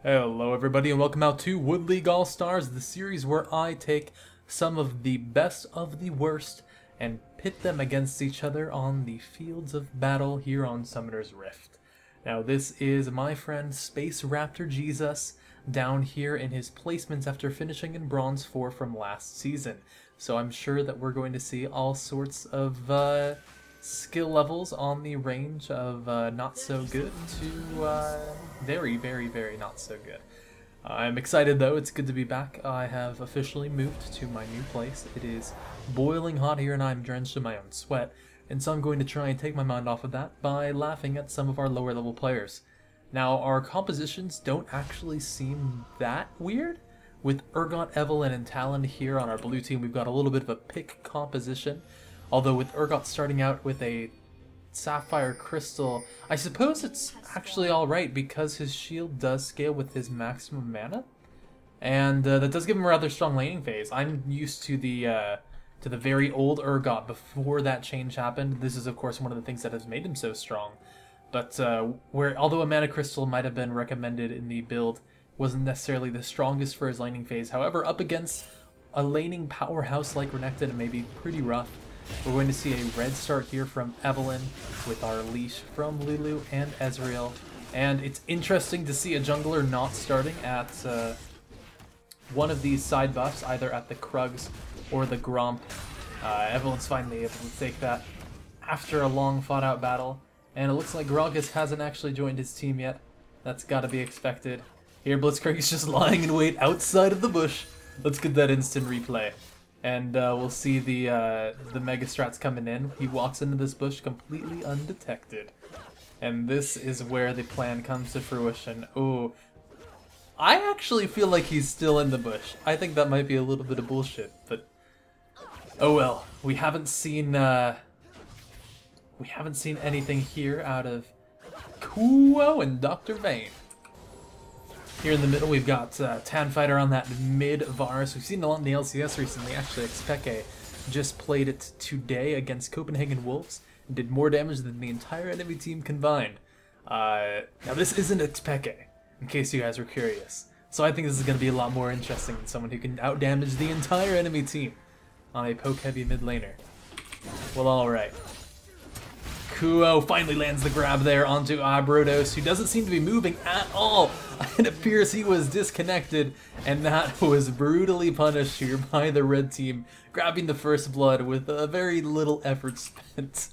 Hello everybody and welcome out to Wood League All-Stars, the series where I take some of the best of the worst and pit them against each other on the fields of battle here on Summoner's Rift. Now this is my friend Space Raptor Jesus down here in his placements after finishing in Bronze 4 from last season. So I'm sure that we're going to see all sorts of skill levels on the range of not so good to very, very, very not so good. I'm excited though, it's good to be back. I have officially moved to my new place. It is boiling hot here and I'm drenched in my own sweat, and so I'm going to try and take my mind off of that by laughing at some of our lower level players. Now our compositions don't actually seem that weird. With Urgot, Evelyn, and Talon here on our blue team, we've got a little bit of a pick composition. Although with Urgot starting out with a Sapphire Crystal, I suppose it's actually alright because his shield does scale with his maximum mana. And that does give him a rather strong laning phase. I'm used to the very old Urgot before that change happened. This is of course one of the things that has made him so strong. But although a Mana Crystal might have been recommended in the build, wasn't necessarily the strongest for his laning phase. However, up against a laning powerhouse like Renekton, it may be pretty rough. We're going to see a red start here from Evelyn with our leash from Lulu and Ezreal. And it's interesting to see a jungler not starting at one of these side buffs, either at the Krugs or the Gromp. Evelyn's finally able to take that after a long fought out battle. And it looks like Gragas hasn't actually joined his team yet. That's gotta be expected. Here Blitzcrank is just lying in wait outside of the bush. Let's get that instant replay. And we'll see the Mega Strats coming in. He walks into this bush completely undetected. And this is where the plan comes to fruition. Ooh. I actually feel like he's still in the bush. I think that might be a little bit of bullshit, but oh well. We haven't seen anything here out of Kuo and Dr. Vayne. Here in the middle, we've got Tan Fighter on that mid Varus. We've seen a lot in the LCS recently. Actually, Xpeke just played it today against Copenhagen Wolves and did more damage than the entire enemy team combined. Now, this isn't Xpeke, in case you guys were curious. So I think this is going to be a lot more interesting than someone who can outdamage the entire enemy team on a poke-heavy mid laner. Well, alright. Kuo finally lands the grab there onto Abrodos, who doesn't seem to be moving at all. It appears he was disconnected, and that was brutally punished here by the red team, grabbing the first blood with very little effort spent.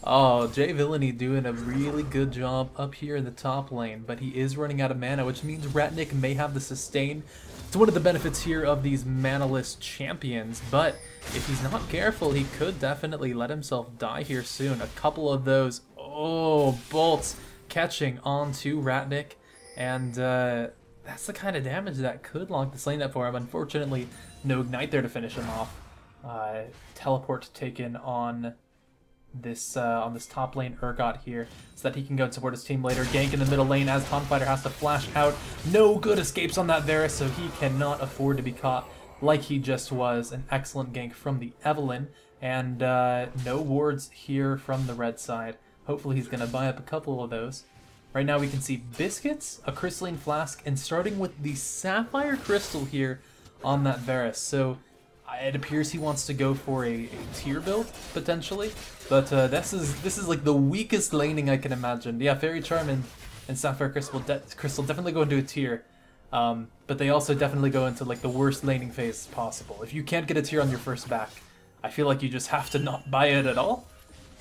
Oh, Jay Villainy doing a really good job up here in the top lane, but he is running out of mana, which means Ratnik may have the sustain. It's one of the benefits here of these mana-less champions, but if he's not careful, he could definitely let himself die here soon. A couple of those, bolts catching onto Ratnik, and that's the kind of damage that could lock this lane up for him. Unfortunately, no Ignite there to finish him off. Teleport taken on this top lane Urgot here, so that he can go and support his team later. Gank in the middle lane as Tonfighter has to flash out. No good escapes on that Varus, so he cannot afford to be caught like he just was. An excellent gank from the Evelyn, and no wards here from the red side. Hopefully he's going to buy up a couple of those. Right now we can see Biscuits, a Crystalline Flask, and starting with the Sapphire Crystal here on that Varus. So it appears he wants to go for a tier build, potentially. But this is like the weakest laning I can imagine. Yeah, Fairy Charm and Sapphire Crystal definitely go into a tier. But they also definitely go into like the worst laning phase possible. If you can't get a tier on your first back, I feel like you just have to not buy it at all.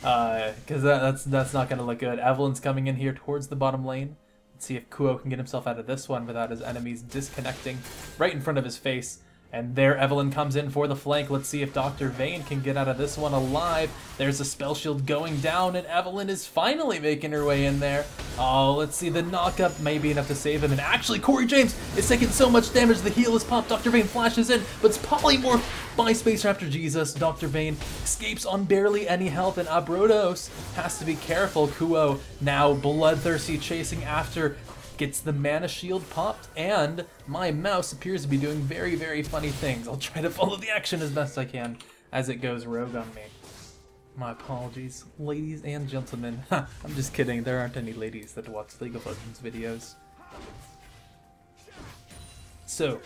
Because that's not going to look good. Evelyn's coming in here towards the bottom lane. Let's see if Kuo can get himself out of this one without his enemies disconnecting right in front of his face. And there Evelyn comes in for the flank. Let's see if Dr. Vayne can get out of this one alive. There's a spell shield going down, and Evelyn is finally making her way in there. Oh, let's see, the knockup may be enough to save him. And actually, Corey James is taking so much damage, the heal is popped. Dr. Vayne flashes in, but it's polymorphed by Space Raptor Jesus. Dr. Vayne escapes on barely any health, and Abrodos has to be careful. Kuo now bloodthirsty, chasing after, gets the mana shield popped, and my mouse appears to be doing very, very funny things. I'll try to follow the action as best I can as it goes rogue on me. My apologies, ladies and gentlemen. I'm just kidding, there aren't any ladies that watch League of Legends videos. So,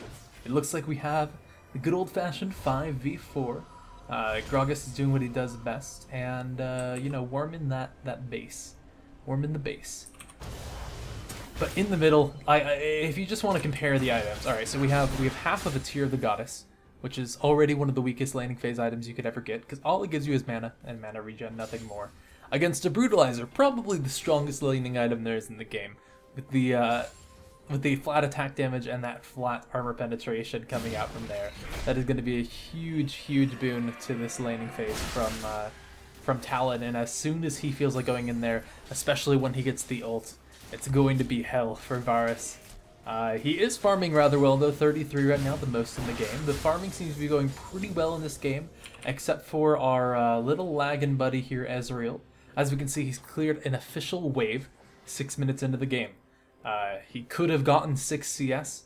it looks like we have the good old-fashioned 5v4. Gragas is doing what he does best, and, you know, warming that base. Warming the base. But in the middle, if you just want to compare the items, alright, so we have half of a Tear of the Goddess, which is already one of the weakest laning phase items you could ever get, because all it gives you is mana, and mana regen, nothing more. Against a Brutalizer, probably the strongest laning item there is in the game, with the flat attack damage and that flat armor penetration coming out from there. That is going to be a huge, huge boon to this laning phase from Talon, and as soon as he feels like going in there, especially when he gets the ult, it's going to be hell for Varus. He is farming rather well though, 33 right now, the most in the game. The farming seems to be going pretty well in this game, except for our little lagging buddy here, Ezreal. As we can see, he's cleared an official wave 6 minutes into the game. He could have gotten 6 CS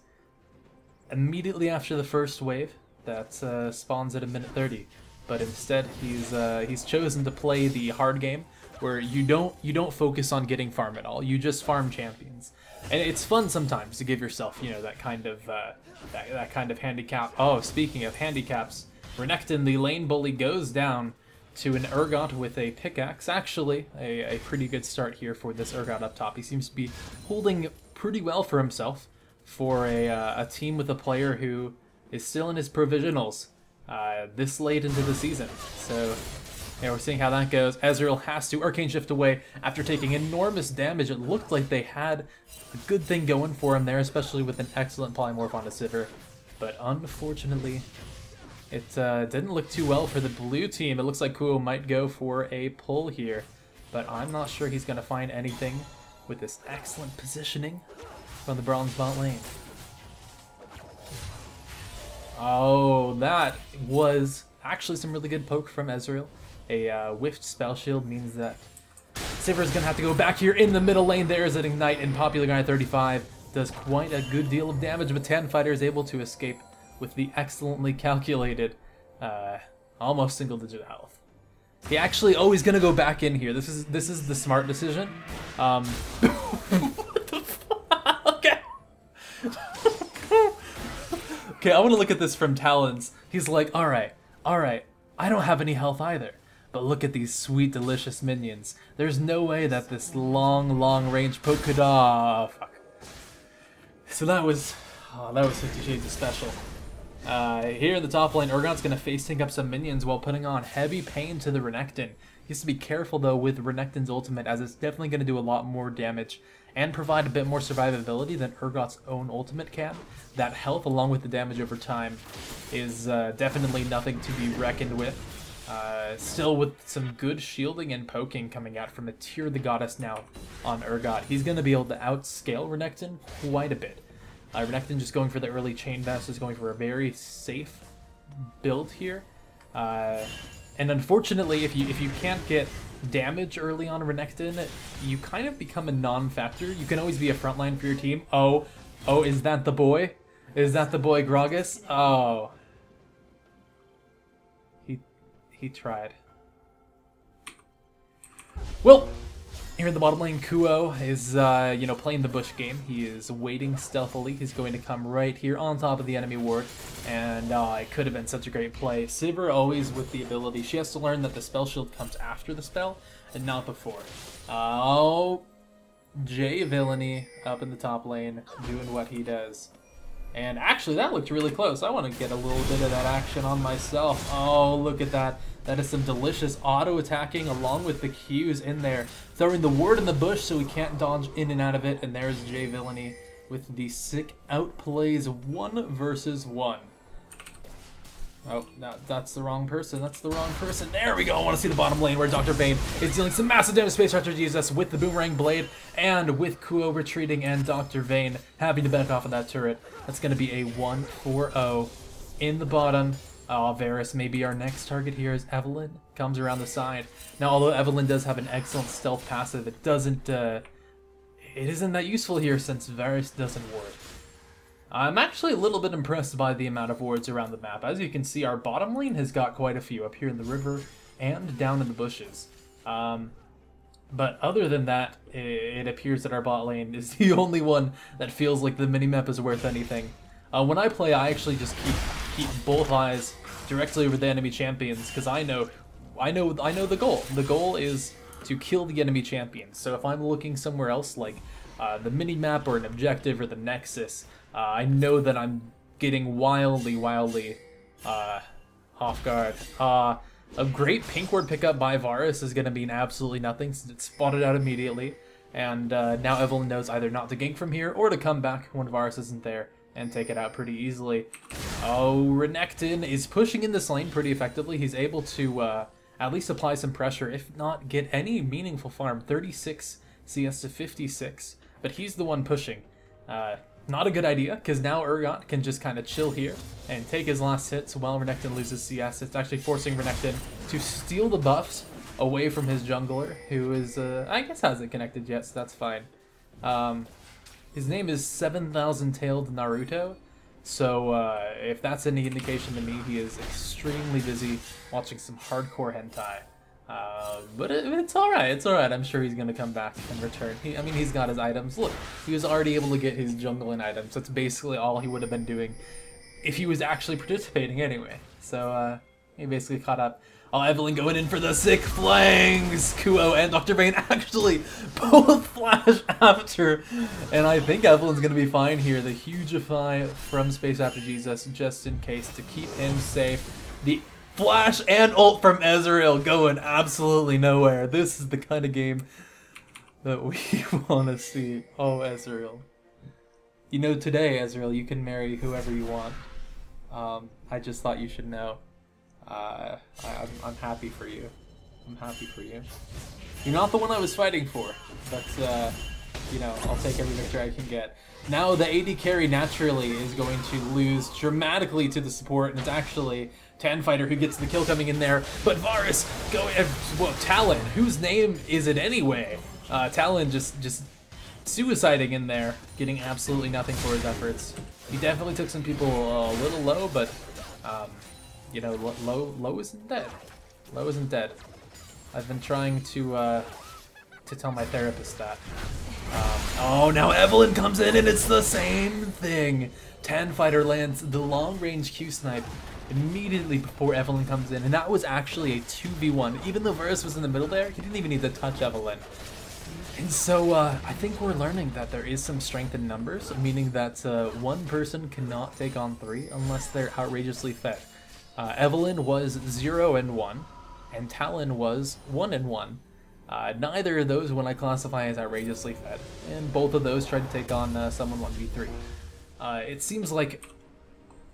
immediately after the first wave that spawns at a minute 30, but instead he's chosen to play the hard game, where you don't focus on getting farm at all. You just farm champions, and it's fun sometimes to give yourself, you know, that kind of handicap. Oh, speaking of handicaps, Renekton, the lane bully, goes down to an Urgot with a pickaxe. Actually, a pretty good start here for this Urgot up top. He seems to be holding pretty well for himself for a team with a player who is still in his provisionals this late into the season. So yeah, we're seeing how that goes. Ezreal has to Arcane Shift away after taking enormous damage. It looked like they had a good thing going for him there, especially with an excellent polymorph on a Sivir. But unfortunately, it didn't look too well for the blue team. It looks like Kuo might go for a pull here, but I'm not sure he's going to find anything with this excellent positioning from the bronze bot lane. Oh, that was actually some really good poke from Ezreal. A whiffed spell shield means that Sivir's going to have to go back here in the middle lane. There is an Ignite, and Popular Guy 35 does quite a good deal of damage, but Tanfighter is able to escape with the excellently calculated, almost single-digit health. He actually, oh, he's gonna go back in here. This is the smart decision. What the fuck? Okay. Okay, I want to look at this from Talon's. He's like, all right, I don't have any health either, but look at these sweet, delicious minions. There's no way that this long range poke could, fuck. So that was 50 Shades of Special. Here in the top lane, Urgot's going to face tank up some minions while putting on heavy pain to the Renekton. He has to be careful though with Renekton's ultimate, as it's definitely going to do a lot more damage and provide a bit more survivability than Urgot's own ultimate can. That health, along with the damage over time, is definitely nothing to be reckoned with. Still with some good shielding and poking coming out from a Tear of the Goddess now on Urgot. He's going to be able to outscale Renekton quite a bit. Renekton just going for the early chain best, is going for a very safe build here. And unfortunately, if you can't get damage early on Renekton, you kind of become a non-factor. You can always be a frontline for your team. Oh, is that the boy? Is that the boy Gragas? Oh. He tried. Well, here in the bottom lane, Kuo is, playing the bush game. He is waiting stealthily. He's going to come right here on top of the enemy ward, and it could have been such a great play. Sivir always with the ability. She has to learn that the spell shield comes after the spell and not before. Oh, Jay Villainy up in the top lane doing what he does. And actually, that looked really close. I want to get a little bit of that action on myself. Oh, look at that. That is some delicious auto-attacking along with the Qs in there. Throwing the ward in the bush so he can't dodge in and out of it. And there's Jay Villainy with the sick outplays 1 versus 1. Oh, no, that's the wrong person. That's the wrong person. There we go. I want to see the bottom lane where Dr. Vayne is dealing some massive damage space after Jesus with the Boomerang Blade and with Kuo retreating and Dr. Vayne having to back off of that turret. That's going to be a 1-4-0 in the bottom. Oh, Varus may be our next target here as Evelynn comes around the side. Now, although Evelynn does have an excellent stealth passive, it isn't that useful here since Varus doesn't ward. I'm actually a little bit impressed by the amount of wards around the map. As you can see, our bottom lane has got quite a few up here in the river and down in the bushes. But other than that, it appears that our bot lane is the only one that feels like the minimap is worth anything. When I play, I actually just keep both eyes directly over the enemy champions because I know the goal. The goal is to kill the enemy champions. So if I'm looking somewhere else, like the mini map or an objective or the Nexus, I know that I'm getting wildly off guard. A great pink ward pickup by Varus is going to mean absolutely nothing since it's spotted out immediately. And now Evelyn knows either not to gank from here or to come back when Varus isn't there and take it out pretty easily. Oh, Renekton is pushing in this lane pretty effectively. He's able to at least apply some pressure, if not get any meaningful farm. 36 CS to 56, but he's the one pushing. Not a good idea, because now Urgot can just kind of chill here and take his last hits while Renekton loses CS. It's actually forcing Renekton to steal the buffs away from his jungler, who is, I guess hasn't connected yet, so that's fine. His name is 7,000-tailed Naruto, so if that's any indication to me, he is extremely busy watching some hardcore hentai. But it's alright, it's alright. I'm sure he's going to come back and return. I mean, he's got his items. Look, he was already able to get his jungling items. That's basically all he would have been doing if he was actually participating anyway. So, he basically caught up. Oh, Evelyn going in for the sick flangs! Kuo and Dr. Vayne actually both flash after. And I think Evelyn's going to be fine here. The Hugify from Space After Jesus, just in case, to keep him safe. The flash and ult from Ezreal going absolutely nowhere. This is the kind of game that we want to see. Oh, Ezreal. You know, today, Ezreal, you can marry whoever you want. I just thought you should know. I'm happy for you. I'm happy for you. You're not the one I was fighting for, but, you know, I'll take every victory I can get. Now the AD carry naturally is going to lose dramatically to the support, and it's actually Tanfighter who gets the kill coming in there, but Varus going, well, Talon, whose name is it anyway? Talon just suiciding in there, getting absolutely nothing for his efforts. He definitely took some people a little low, but, you know, low isn't dead. Low isn't dead. I've been trying to tell my therapist that. Oh, now Evelyn comes in and it's the same thing. Tanfighter lands the long-range Q-snipe immediately before Evelyn comes in, and that was actually a 2v1. Even though Varus was in the middle there, he didn't even need to touch Evelyn. And so I think we're learning that there is some strength in numbers, meaning that one person cannot take on three unless they're outrageously fed. Evelyn was 0-1, and Talon was 1-1. Neither of those would I classify as outrageously fed, and both of those tried to take on someone 1v3. It seems like,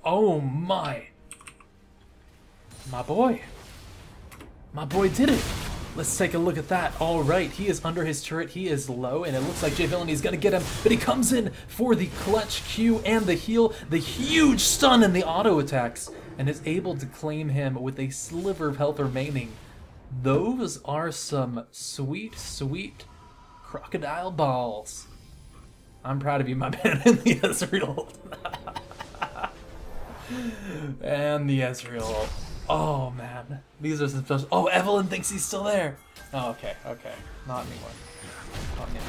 oh my boy did it. Let's take a look at that. All right, he is under his turret, he is low, and it looks like Jay Villainy is gonna get him, but he comes in for the clutch Q and the heal, the huge stun and the auto attacks, and is able to claim him with a sliver of health remaining. Those are some sweet, sweet crocodile balls. I'm proud of you, my man, and the Ezreal. And the Ezreal. Oh, man. These are some special... Oh, Evelyn thinks he's still there. Oh, okay, okay. Not anymore. Not anymore.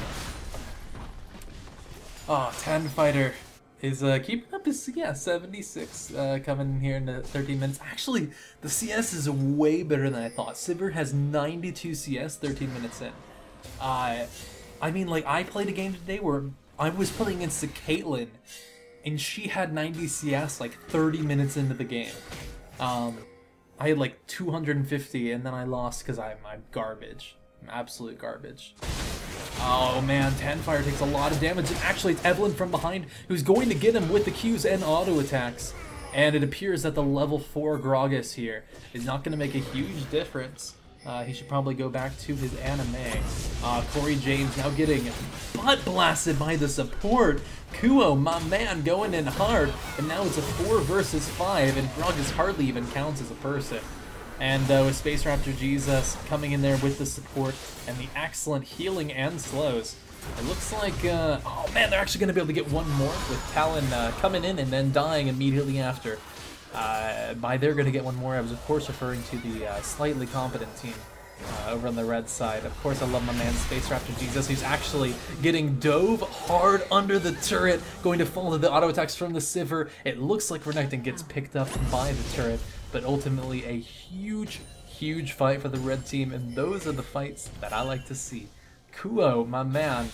Oh, Tanfighter is keeping up his, 76 coming in here in the 13 minutes. Actually, the CS is way better than I thought. Sivir has 92 CS 13 minutes in. I mean, like, I played a game today where I was playing against a Caitlyn, and she had 90 CS like 30 minutes into the game. I had like 250, and then I lost because I'm garbage. I'm absolute garbage. Oh man, Tanfire takes a lot of damage, and actually it's Evelyn from behind who's going to get him with the Qs and auto attacks. And it appears that the level 4 Gragas here is not going to make a huge difference. He should probably go back to his anime. Corey James now getting butt blasted by the support. Kuo, my man, going in hard. And now it's a 4 versus 5, and Gragas hardly even counts as a person. And with Space Raptor Jesus coming in there with the support and the excellent healing and slows. It looks like, oh man, they're actually going to be able to get one more with Talon coming in and then dying immediately after. By they're going to get one more, I was of course referring to the slightly competent team over on the red side. Of course, I love my man Space Raptor Jesus, who's actually getting dove hard under the turret, going to fall to the auto attacks from the Sivir. It looks like Renekton gets picked up by the turret, but ultimately a huge fight for the red team, and those are the fights that I like to see. Kuo, my man,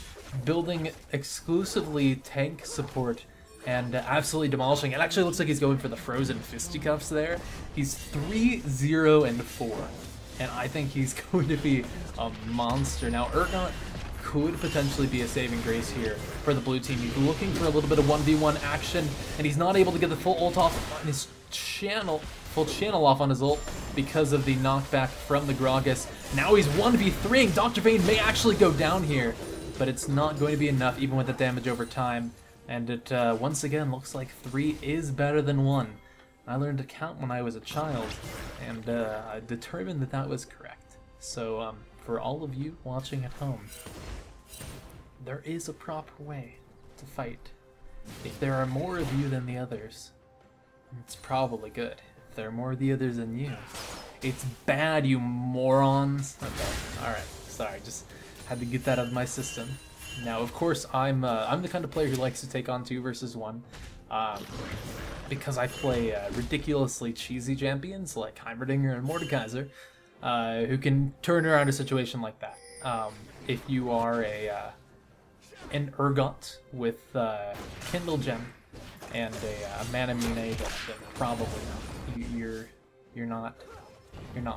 building exclusively tank support and absolutely demolishing. It actually looks like he's going for the frozen fisticuffs there. He's 3-0-4, and I think he's going to be a monster. Now, Urgot could potentially be a saving grace here for the blue team. He's looking for a little bit of 1v1 action, and he's not able to get the full ult off on his full channel off on his ult because of the knockback from the Gragas. Now he's 1v3ing. Dr. Vayne may actually go down here, but it's not going to be enough even with the damage over time. And it once again looks like 3 is better than 1. I learned to count when I was a child, and I determined that that was correct. So for all of you watching at home, there is a proper way to fight. If there are more of you than the others, it's probably good. If there are more of the others than you, it's bad, you morons. Okay, alright, sorry, just had to get that out of my system. Now, of course, I'm the kind of player who likes to take on 2 versus 1, because I play ridiculously cheesy champions like Heimerdinger and Mordekaiser, who can turn around a situation like that. If you are an Urgot with Kindle Gem and a Mana Mine, then probably not. You're not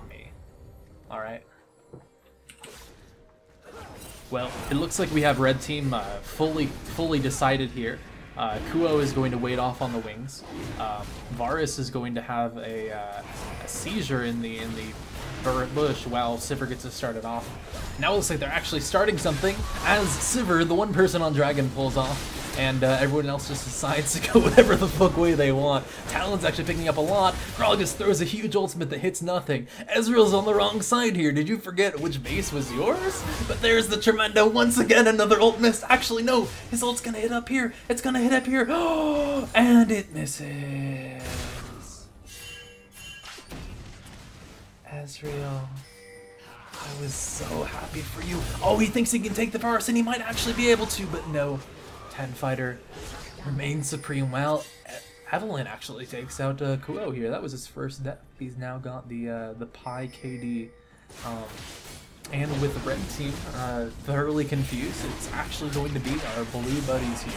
me. All right. Well, it looks like we have red team fully decided here. Kuo is going to wait off on the wings. Varus is going to have a seizure in the Burret Bush while Sivir gets us started off. Now it looks like they're actually starting something as Sivir, the one person on Dragon, pulls off, and everyone else just decides to go whatever the fuck way they want. Talon's actually picking up a lot. Gragas throws a huge ultimate that hits nothing. Ezreal's on the wrong side here. Did you forget which base was yours? But there's the Tremendo. Once again, another ult miss. Actually, no. His ult's gonna hit up here. It's gonna hit up here. Oh, and it misses. Ezreal, I was so happy for you. Oh, he thinks he can take the Varus, and he might actually be able to, but no. Fighter remains supreme. Well, Evelyn actually takes out Kuo here. That was his first death. He's now got the Pi KD. And with the red team thoroughly confused, it's actually going to be our blue buddies here,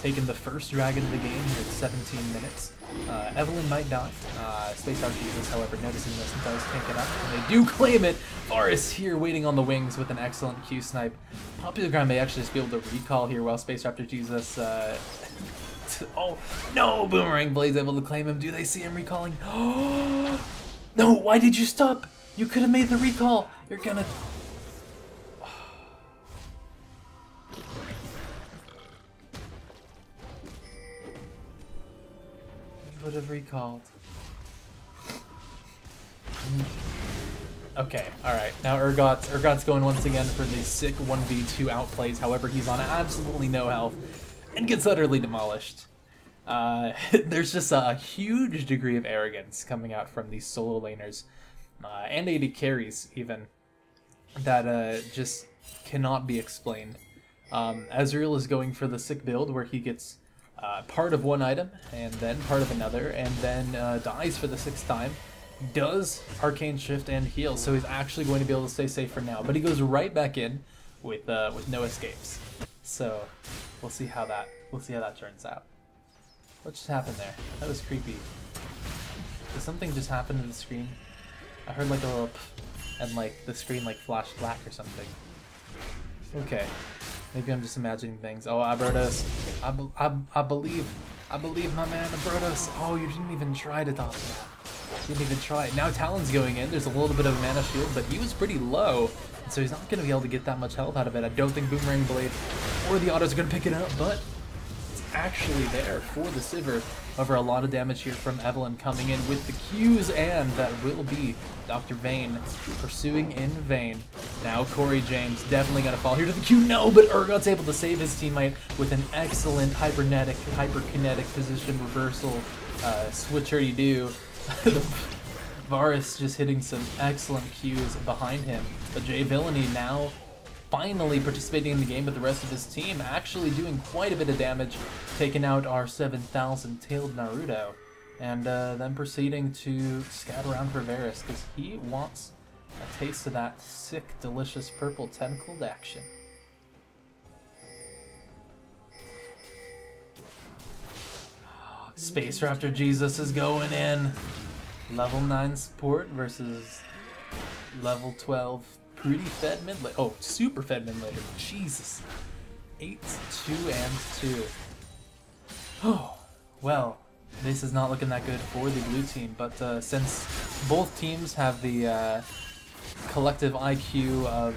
taking the first dragon of the game here at 17 minutes. Evelyn might die. Space Out Jesus, however, noticing this, does tank it up, and they do claim it. Varus here waiting on the wings with an excellent Q snipe. Popular Ground may actually just be able to recall here while Space Raptor Jesus. Oh no! Boomerang Blade's able to claim him. Do they see him recalling? Oh no! Why did you stop? You could have made the recall. You're gonna. Would have recalled. Okay, alright. Now Urgot's going once again for the sick 1v2 outplays. However, he's on absolutely no health and gets utterly demolished. There's just a huge degree of arrogance coming out from these solo laners and AD carries even that just cannot be explained. Ezreal is going for the sick build where he gets part of one item, and then part of another, and then dies for the 6th time, does Arcane Shift and heal, so he's actually going to be able to stay safe for now, but he goes right back in with no escapes. So we'll see how that turns out. What just happened there? That was creepy. Did something just happen to the screen? I heard like a little pff, and like the screen like flashed black or something. Okay. Maybe I'm just imagining things. Oh, Abrodos. I believe my man, Abrodos. Oh, you didn't even try to talk to that. You didn't even try. Now Talon's going in. There's a little bit of a mana shield, but he was pretty low, so he's not going to be able to get that much health out of it. I don't think Boomerang Blade or the autos are going to pick it up, but it's actually there for the Sivir. Over a lot of damage here from Evelyn coming in with the Qs, and that will be Dr. Vayne pursuing in vain. Now Corey James definitely going to fall here to the Q. No, but Urgot's able to save his teammate with an excellent hyperkinetic position reversal switcher-y-do. Varus just hitting some excellent cues behind him. But Jay Villainy now finally participating in the game with the rest of his team, actually doing quite a bit of damage, taking out our 7,000 tailed Naruto, and then proceeding to scout around for Varus, because he wants a taste of that sick, delicious purple tentacled action. Space Raptor Jesus is going in. Level 9 support versus level 12 pretty fed mid laner. Oh, super fed mid laner. Jesus. 8, 2, and 2. Oh, well, this is not looking that good for the blue team, but since both teams have the collective IQ of...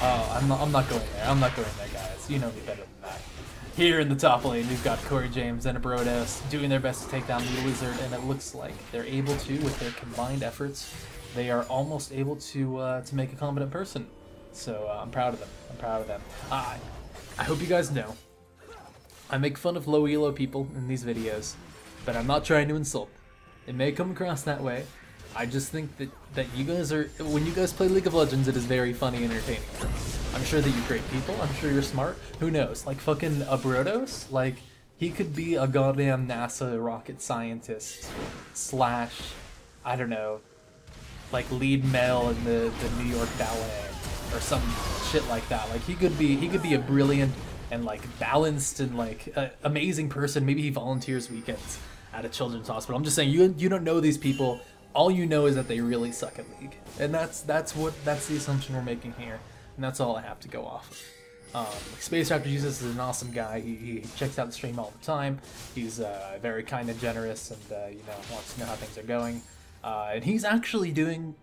I'm not going there. I'm not going there, guys. You know me better than that. Here in the top lane, we've got Corey James and Abrodos doing their best to take down the Wizard, and it looks like they're able to, with their combined efforts, they are almost able to make a competent person. So I'm proud of them. I'm proud of them. I hope you guys know, I make fun of low elo people in these videos, but I'm not trying to insult. It may come across that way. I just think that you guys are, when you guys play League of Legends, it is very funny and entertaining. I'm sure that you're great people, I'm sure you're smart, who knows, like fucking Abrodos, like, he could be a goddamn NASA rocket scientist / I don't know, like lead male in the New York Ballet, or some shit like that. Like, he could be a brilliant and like balanced and like amazing person. Maybe he volunteers weekends at a children's hospital. I'm just saying, you don't know these people. All you know is that they really suck at League, and that's the assumption we're making here, and that's all I have to go off of. Space Raptor Jesus is an awesome guy. He checks out the stream all the time. He's very kind and generous, and you know, wants to know how things are going. And he's actually doing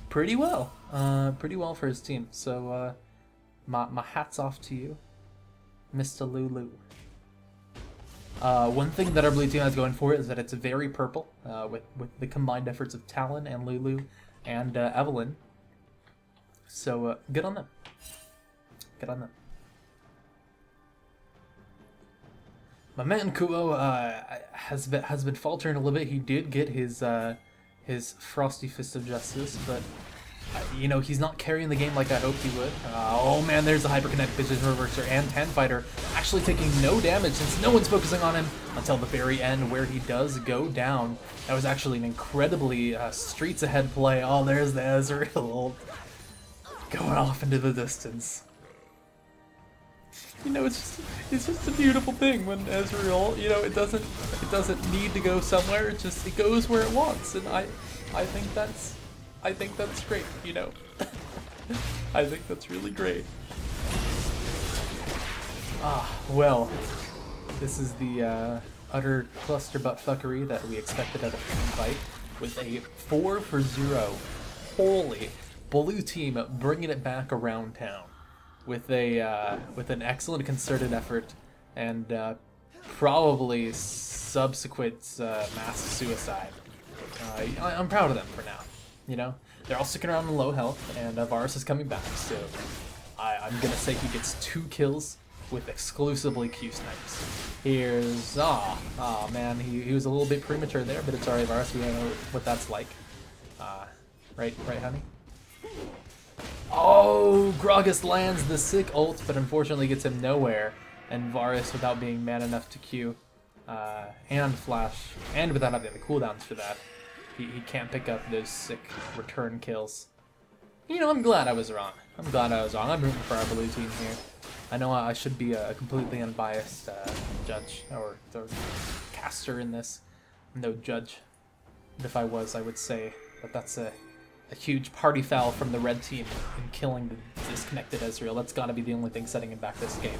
pretty well for his team. So my hat's off to you, Mr. Lulu. One thing that our blue team has going for it is that it's very purple, with the combined efforts of Talon and Lulu and Evelyn. So good on them. Good on them. My man Kuo has been faltering a little bit. He did get his Frosty Fist of Justice, but you know, he's not carrying the game like I hoped he would. Oh man, there's a Hyperkinetic Precision Reverser and Tan Fighter actually taking no damage since no one's focusing on him until the very end, where he does go down. That was actually an incredibly streets ahead play. Oh, there's the Ezreal going off into the distance. You know, it's just a beautiful thing when Ezreal, you know, it doesn't need to go somewhere. It goes where it wants, and I think that's great, you know. I think that's really great. Well, this is the utter clusterbutt fuckery that we expected at a fight, with a 4-for-0. Holy, blue team bringing it back around town with an excellent concerted effort and probably subsequent mass suicide. I'm proud of them for now. You know, they're all sticking around in low health, and Varus is coming back, so I'm gonna say he gets 2 kills with exclusively Q snipes. Here's man, he was a little bit premature there, but it's alright, Varus. We know what that's like. Right, honey. Oh, Gragas lands the sick ult, but unfortunately gets him nowhere, and Varus, without being man enough to Q and flash, and without having the cooldowns for that, he can't pick up those sick return kills. You know, I'm glad I was wrong. I'm rooting for our blue team here. I know I should be a completely unbiased judge or caster in this. No judge. And if I was, I would say that that's a huge party foul from the red team in killing the disconnected Ezreal. That's gotta be the only thing setting him back this game,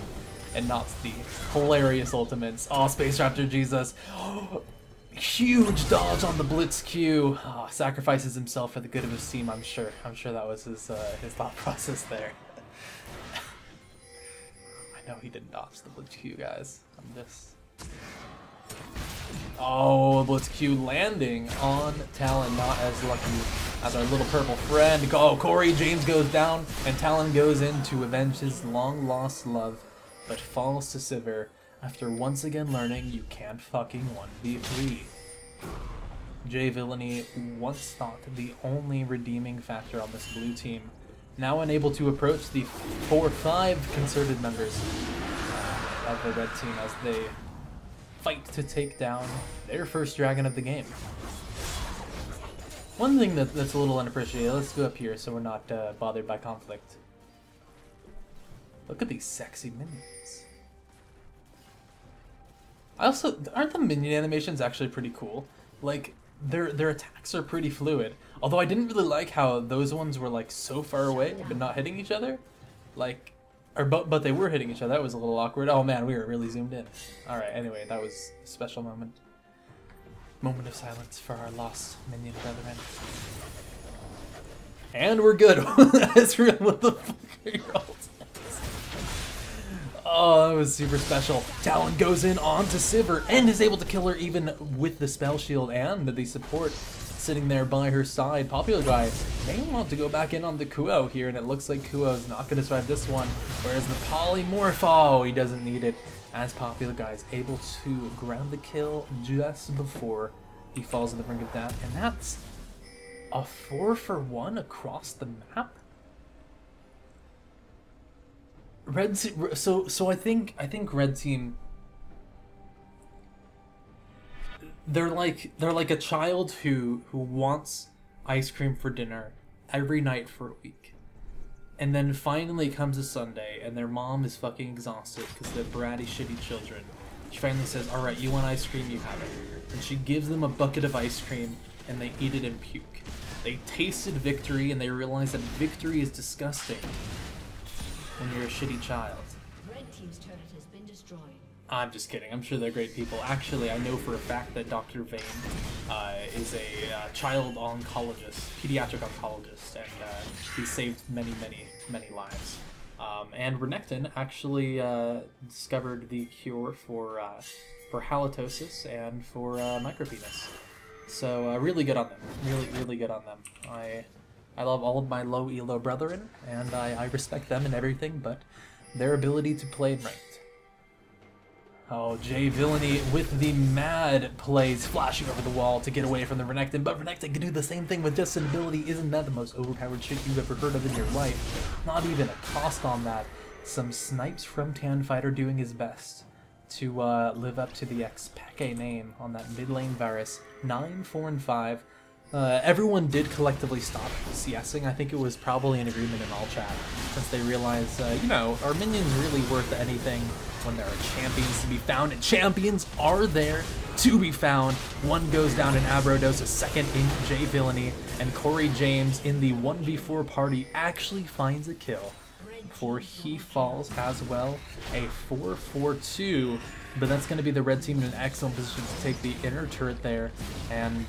and not the hilarious ultimates. Oh, Space Raptor Jesus. Huge dodge on the Blitz Q. Oh, sacrifices himself for the good of his team, I'm sure. I'm sure that was his thought process there. I know he didn't dodge the Blitz Q, guys. I'm just... Oh, Blitz Q landing on Talon, not as lucky as our little purple friend. Oh, Corey James goes down, and Talon goes in to avenge his long-lost love, but falls to Sivir after once again learning you can't fucking 1v3. Jay Villainy, once thought the only redeeming factor on this blue team, now unable to approach the 4-5 concerted members of the red team as they fight to take down their first dragon of the game. One thing that's a little unappreciated, let's go up here so we're not bothered by conflict. Look at these sexy minions. Aren't the minion animations actually pretty cool? Like, their attacks are pretty fluid. Although I didn't really like how those ones were like so far away but not hitting each other. Like, but they were hitting each other. That was a little awkward. Oh man, we were really zoomed in. Alright, anyway, that was a special moment. Moment of silence for our lost minion brethren. And we're good. Ezreal, what the fuck are your ults? Oh, that was super special. Talon goes in onto Sivir and is able to kill her even with the spell shield and the support sitting there by her side. Popular Guy may want to go back in on the Kuo here, and it looks like Kuo's not going to survive this one. Whereas the Polymorph, oh, he doesn't need it, as Popular Guy is able to grab the kill just before he falls in the brink of death. And that's a 4-for-1 across the map? Red team, so I think Red team, they're like a child who wants ice cream for dinner every night for a week, and then finally comes a Sunday and their mom is fucking exhausted because they're bratty shitty children. She finally says, "All right, you want ice cream? You have it," and she gives them a bucket of ice cream and they eat it and puke. They tasted victory and they realize that victory is disgusting when you're a shitty child. Red team's turret has been destroyed. I'm just kidding. I'm sure they're great people. Actually, I know for a fact that Dr. Vane is a child oncologist, pediatric oncologist, and he saved many lives. And Renekton actually discovered the cure for halitosis and for micropenis. So really good on them. Really good on them. I love all of my low elo brethren, and I respect them and everything, but their ability to play in ranked. Oh, Jay Villainy with the mad plays, flashing over the wall to get away from the Renekton, but Renekton can do the same thing with just an ability. Isn't that the most overpowered shit you've ever heard of in your life? Not even a cost on that. Some snipes from Tanfighter doing his best to live up to the XPeke name on that mid lane Varus. 9, 4, and 5. Everyone did collectively stop CSing. I think it was probably an agreement in all chat, since they realized, you know, are minions really worth anything when there are champions to be found? And champions are there to be found. One goes down in Abrodos, a second in Jay Villainy, and Corey James in the 1v4 party actually finds a kill before he falls as well. A 4-4-2, but that's going to be the red team in an excellent position to take the inner turret there and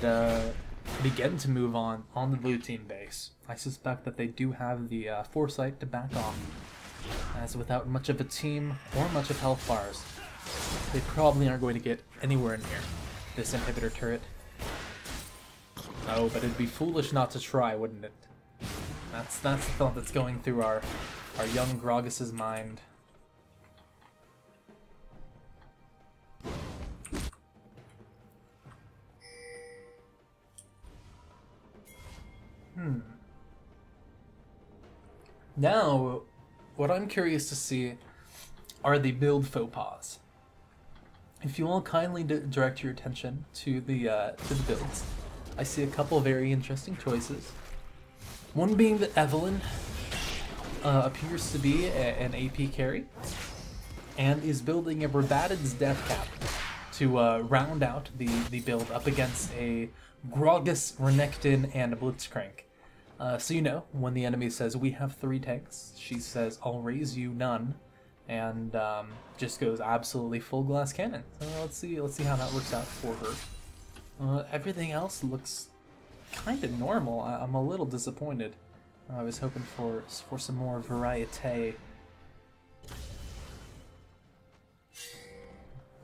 begin to move on the blue team base. I suspect that they do have the foresight to back off, as without much of a team or much of health bars, they probably aren't going to get anywhere near this inhibitor turret. Oh, but it'd be foolish not to try, wouldn't it? That's the thought that's going through our young Gragas's mind. Now, what I'm curious to see are the build faux pas. If you all kindly direct your attention to the builds, I see a couple very interesting choices. One being that Evelyn appears to be an AP carry and is building a Rabatad's Death Cap to round out the build up against a Gragas, Renekton, and a Blitzcrank. So you know, when the enemy says, "We have 3 tanks," she says, "I'll raise you none," and just goes absolutely full glass cannon. So let's see how that works out for her. Everything else looks kind of normal. I'm a little disappointed. I was hoping for some more variety,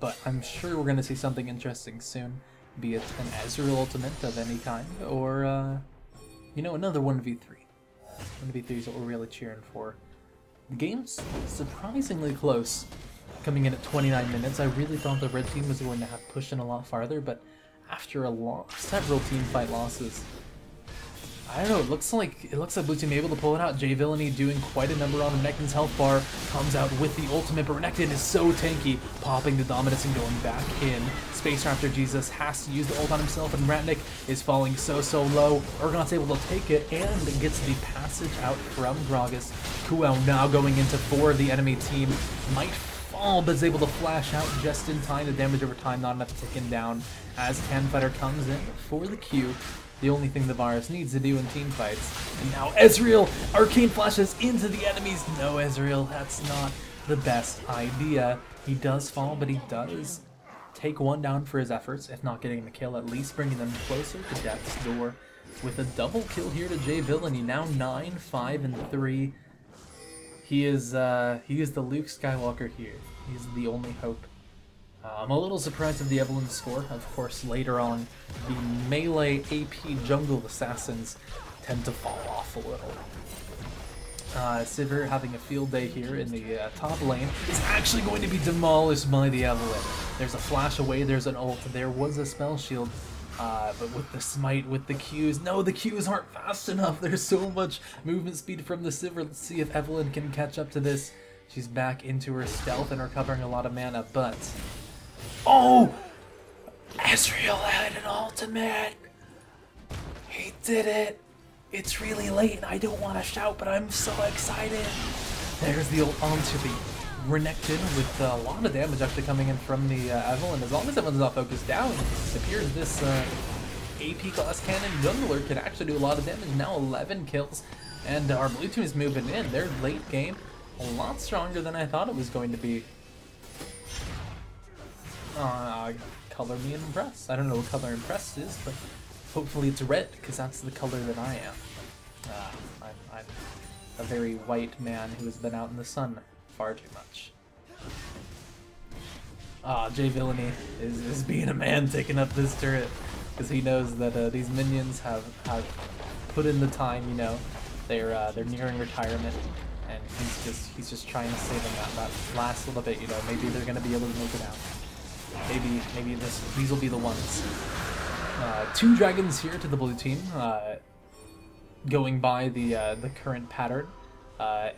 but I'm sure we're going to see something interesting soon. Be it an Ezreal ultimate of any kind, or you know, another 1v3. 1v3 is what we're really cheering for. The game's surprisingly close, coming in at 29 minutes. I really thought the red team was going to have pushed in a lot farther, but after several team fight losses. I don't know, it looks like Blue Team able to pull it out. Jay Villainy doing quite a number on Renekton's health bar, comes out with the ultimate, but Renekton is so tanky, popping the Dominus and going back in. Space Raptor Jesus has to use the ult on himself, and Ratnik is falling so low. Urgon's able to take it and gets the passage out from Gragas. Kuo now going into 4 of the enemy team, might fall, but is able to flash out just in time. The damage over time not enough to take him down as Tanfighter comes in for the Q. The only thing the virus needs to do in team fights. And now Ezreal! Arcane flashes into the enemies! No, Ezreal, that's not the best idea. He does fall, but he does take one down for his efforts, if not getting the kill, at least bringing them closer to death's door. With a double kill here to Jay Villainy, now 9, 5, and 3. He is the Luke Skywalker here. He's the only hope. I'm a little surprised of the Evelyn score. Of course, later on, the melee AP jungle assassins tend to fall off a little. Sivir having a field day here in the top lane is actually going to be demolished by the Evelyn. There's a flash away, there's an ult, there was a spell shield, but with the smite, with the Qs, no, the Qs aren't fast enough. There's so much movement speed from the Sivir. Let's see if Evelyn can catch up to this. She's back into her stealth and recovering a lot of mana, but... Oh! Ezreal had an ultimate! He did it! It's really late and I don't want to shout, but I'm so excited! There's the ult onto the Renekton with a lot of damage actually coming in from the Evelyn. As long as Evelyn's not focused down, it appears this AP Glass Cannon jungler can actually do a lot of damage. Now 11 kills, and our blue team is moving in. Their late game a lot stronger than I thought it was going to be. Color me impressed. I don't know what color impressed is, but hopefully it's red, because that's the color that I am. I'm a very white man who has been out in the sun far too much. Jay Villainy is being a man taking up this turret, because he knows that these minions have put in the time, you know. They're nearing retirement, and he's just trying to save them that last little bit, you know. Maybe they're gonna be able to make it out. Maybe these will be the ones. 2 dragons here to the blue team. Going by the current pattern,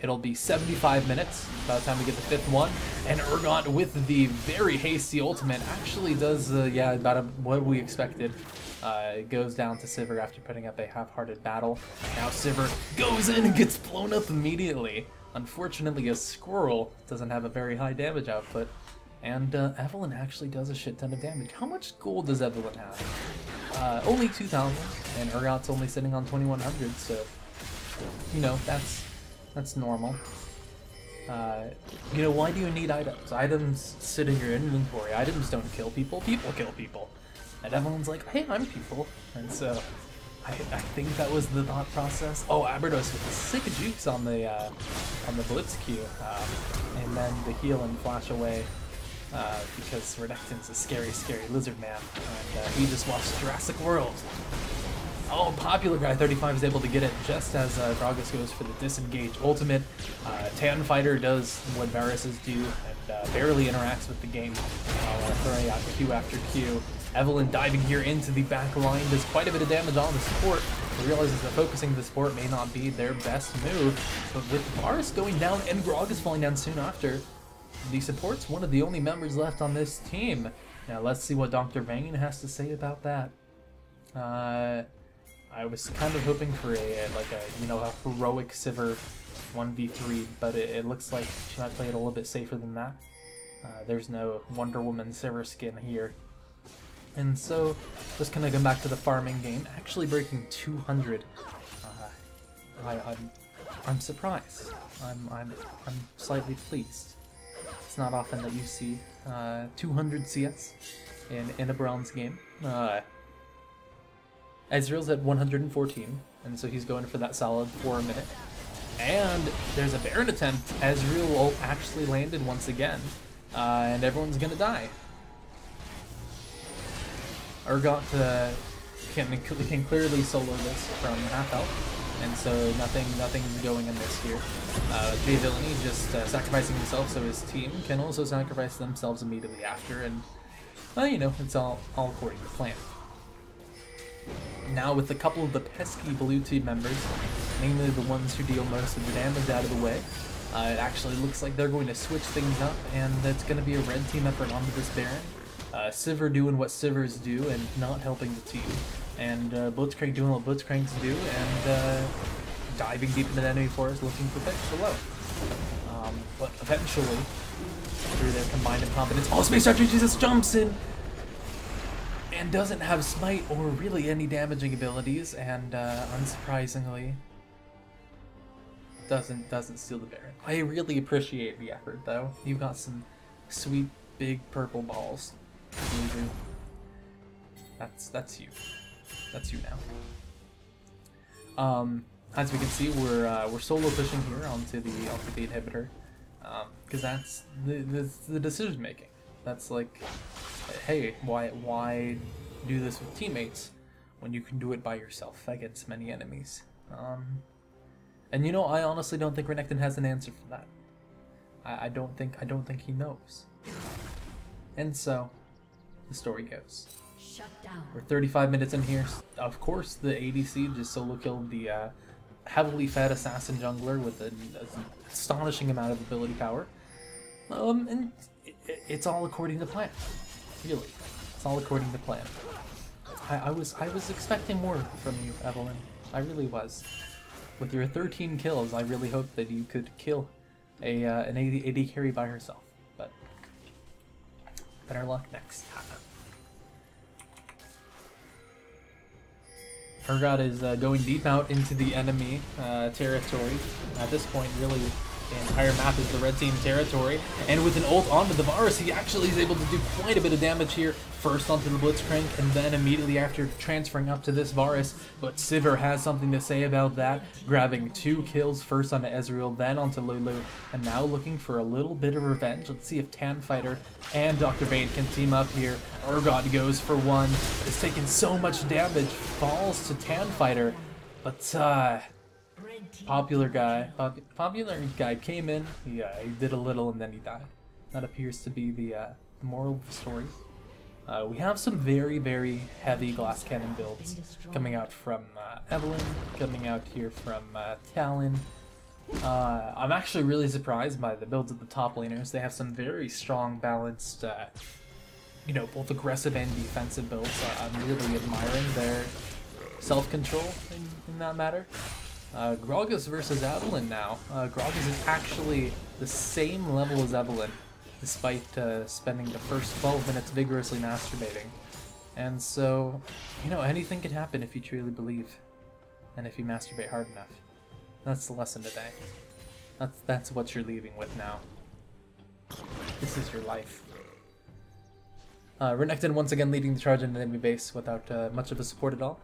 it'll be 75 minutes by the time we get the 5th one. And Urgot with the very hasty ultimate actually does about what we expected. It goes down to Sivir after putting up a half-hearted battle. Now Sivir goes in and gets blown up immediately. Unfortunately, a squirrel doesn't have a very high damage output. And Evelyn actually does a shit ton of damage. How much gold does Evelyn have? Only 2,000, and Urgot's only sitting on 2,100, so, you know, that's normal. You know, why do you need items? Items sit in your inventory. Items don't kill people, people kill people. And Evelyn's like, hey, I'm people. And so, I think that was the thought process. Oh, Abrados with the sick jukes on the Blitz Q, and then the heal and flash away. Because Renekton's a scary, scary lizard man, and he just watched Jurassic World. Oh, Popular Guy 35 is able to get it just as Gragas goes for the disengage ultimate. Tanfighter does what Varus's do and barely interacts with the game, throwing out Q after Q. Evelyn diving here into the back line does quite a bit of damage on the support. He realizes that focusing the support may not be their best move, but with Varus going down and Gragas falling down soon after, the support's one of the only members left on this team. Now let's see what Dr. Vane has to say about that. I was kind of hoping for a heroic Sivir 1v3, but it looks like she might play it a little bit safer than that. There's no Wonder Woman Sivir skin here. And so, just gonna go back to the farming game, actually breaking 200. I'm surprised. I'm slightly pleased. It's not often that you see 200 CS in a bronze game. Ezreal's at 114, and so he's going for that solid 4 minute. And there's a Baron attempt. Ezreal actually landed once again, and everyone's gonna die. Urgot can clearly solo this from half health, and so nothing's going in this here. Jay Villainy just sacrificing himself so his team can also sacrifice themselves immediately after, and well, you know, it's all according to plan. Now with a couple of the pesky blue team members, mainly the ones who deal most of the damage out of the way, it actually looks like they're going to switch things up, and it's going to be a red team effort onto this Baron. Sivir doing what Sivers do and not helping the team, and Blitzcrank doing what Blitzcranks do, and diving deep into the enemy forest looking for picks below. But eventually, through their combined incompetence, Space Archer Jesus jumps in and doesn't have smite or really any damaging abilities, and unsurprisingly, doesn't steal the Baron. I really appreciate the effort, though. You've got some sweet big purple balls. That's you. That's you now. As we can see, we're solo pushing here onto the inhibitor, because that's the decision making. That's like, hey, why do this with teammates when you can do it by yourself against many enemies? And you know, I honestly don't think Renekton has an answer for that. I don't think he knows. And so, the story goes. Shut down. We're 35 minutes in here. Of course, the ADC just solo killed the heavily fed assassin jungler with an astonishing amount of ability power. And it's all according to plan. Really, it's all according to plan. I was expecting more from you, Evelyn. I really was. With your 13 kills, I really hoped that you could kill an AD carry by herself. But better luck next time. Urgot is going deep out into the enemy territory. At this point, really, the entire map is the red team territory. And with an ult onto the Varus, he actually is able to do quite a bit of damage here. First onto the Blitzcrank, and then immediately after transferring up to this Varus. But Sivir has something to say about that, grabbing 2 kills, first onto Ezreal, then onto Lulu, and now looking for a little bit of revenge. Let's see if Tanfighter and Dr. Vayne can team up here. Urgot goes for one, is taking so much damage, falls to Tanfighter, but Popular guy came in, he did a little, and then he died. That appears to be the moral of the story. We have some very, very heavy glass cannon builds coming out from Evelyn, coming out here from Talon. I'm actually really surprised by the builds of the top laners. They have some very strong, balanced, you know, both aggressive and defensive builds. I'm really admiring their self-control in that matter. Gragas versus Evelyn now. Gragas is actually the same level as Evelyn, despite spending the first 12 minutes vigorously masturbating. And so, you know, anything can happen if you truly believe, and if you masturbate hard enough. That's the lesson today. That's what you're leaving with now. This is your life. Renekton once again leading the charge into the enemy base without much of a support at all.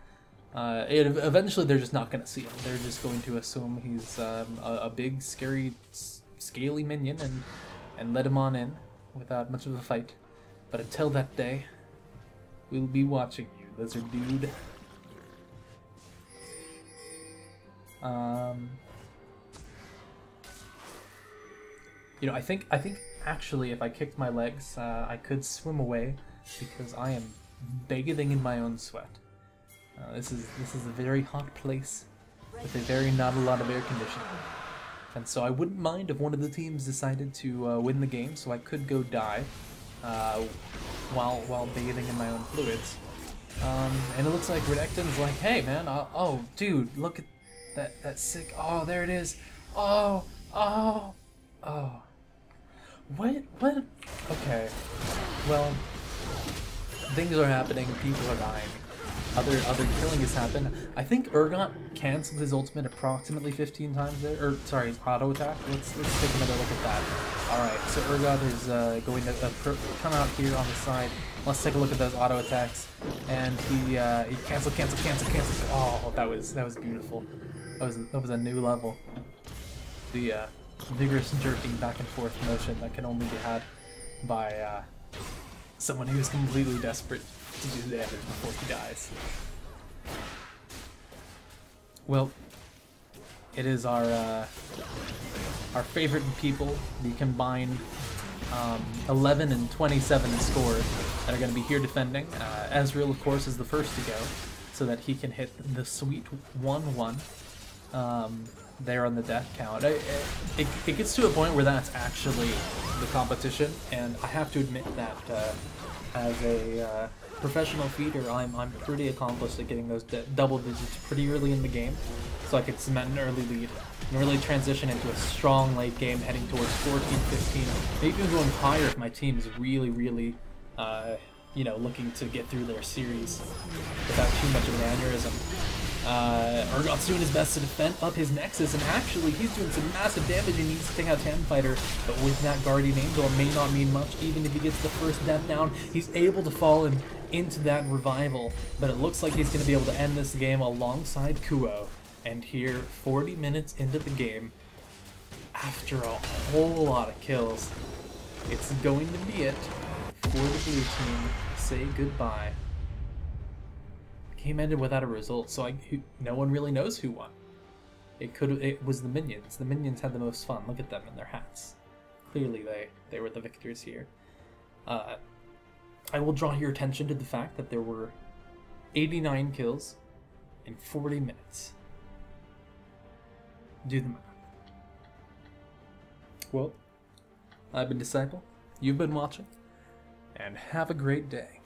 Eventually they're just not going to see him. They're just going to assume he's a big, scary, scaly minion and let him on in without much of a fight. But until that day, we'll be watching you, lizard dude. You know, I think actually if I kicked my legs, I could swim away because I am bathing in my own sweat. This is a very hot place with not a lot of air conditioning, and so I wouldn't mind if one of the teams decided to win the game, so I could go die while bathing in my own fluids. And it looks like Renekton's like, hey man, oh dude, look at that sick. Oh, there it is. Oh. What? Okay. Well, things are happening. People are dying. Other killing has happened. I think Urgot canceled his ultimate approximately 15 times there. Or, sorry, his auto attack. Let's take another look at that. Alright, so Urgot is going to come out here on the side. Let's take a look at those auto attacks. And he cancel. Oh, that was beautiful. That was a new level. The vigorous jerking back and forth motion that can only be had by someone who's completely desperate to do damage before he dies. Well, it is our favorite people, the combined 11 and 27 score, that are going to be here defending. Ezreal, of course, is the first to go. so that he can hit the sweet 1-1 there on the death count. It gets to a point where that's actually the competition, and I have to admit that as a professional feeder, I'm pretty accomplished at getting those double digits pretty early in the game, so I could cement an early lead and really transition into a strong late game heading towards 14, 15, maybe even going higher if my team is really, really, you know, looking to get through their series without too much of an aneurysm. Urgot's doing his best to defend up his Nexus, and actually he's doing some massive damage and needs to take out Fighter, but with that Guardian Angel, it may not mean much. Even if he gets the first death down, he's able to fall into that revival, but it looks like he's going to be able to end this game alongside Kuo. And here, 40 minutes into the game, after a whole lot of kills, it's going to be it for the blue team. Say goodbye. Game ended without a result, so no one really knows who won. It was the minions. The minions had the most fun. Look at them in their hats. Clearly they were the victors here. I will draw your attention to the fact that there were 89 kills in 40 minutes. Do the math. Well, I've been Disciple, you've been watching, and have a great day.